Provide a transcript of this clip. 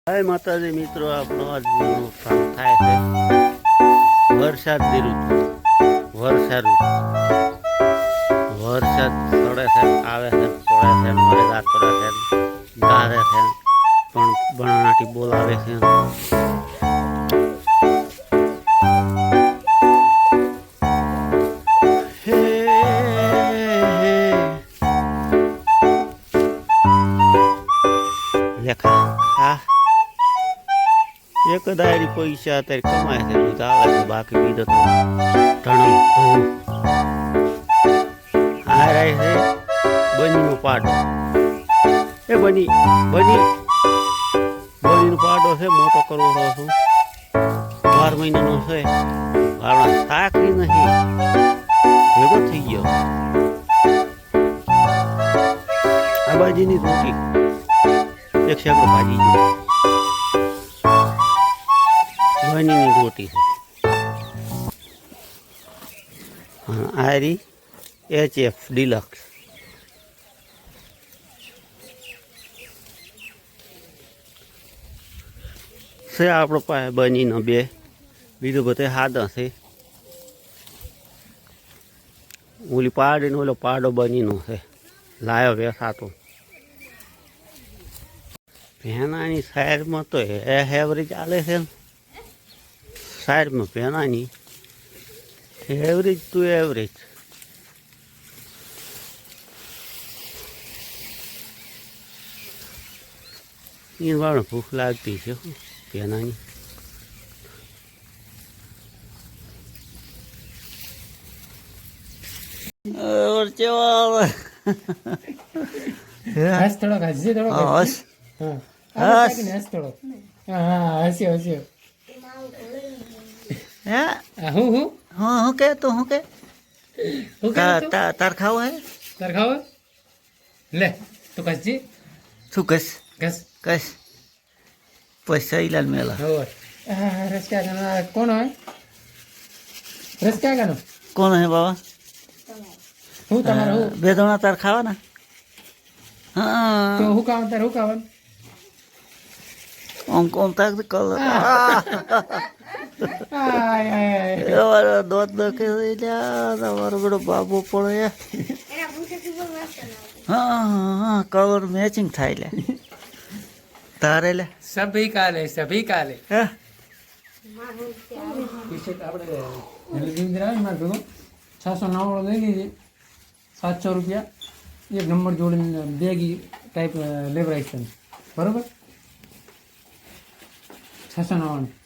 हाय माताजी मित्रों आपनो आज थाय है वरसादनी ऋतु वरसाद सड़े है आवे है पड़े है मरे जात करे है गारे है पण बनाटी बोलावे है लेखा हाँ एक दायरी पैसा अत्यारे कमाय છે દૂધ આવે છે બાકી બીજો તો ધણમ આ રહે છે બનીનો પાડો એ બનીનો પાડો છે મોટો કરવો છું 12 મહિનાનો છે વાળા સાકરી નહીં ભેગો થઈ ગયો આ બાજીની રોટી એક શેકડો ભાજી ગયો बनी रोटी है हाँ आरी HF डिलक्स से आप बनी न बे बीजू बधे हादा से ओली पाड़ी ने ओलो पाडो बनी नो है लायो वेसातो भेनानी साइड में तो एवरेज आले है साइड में पहना नहीं एवरेज टू एवरेज इन बार भूख लगती है पहना नहीं और चवाल हस थोड़ा हसी थोड़ा हस हस हस थोड़ा हाँ हसी हसी હું હું हाँ હું के तो હું के तार खाओ है તાર ખાવ લે તો કસજી શું કસ કસ કસ पैसा इलाल मेला और रस क्या गाना कौन है रस क्या गाना कौन है बाबा હું તમારો હું बेदोना तार खावा ना हाँ તો હું કામ તાર હું કામ ओम तक कल આય આય તમારો દોત દકે તમારો બડો બાબુ પડે હા હા કલર મેચિંગ થાય લે તારે લે સભી કાલે હા ટી-શર્ટ આપણે હેલ્થિંગ આવે માર ભેગો 699 લઈ લીધી 700 રૂપિયા એક નંબર જોડીને બેગી ટાઈપ લેવરાઈશન બરોબર 699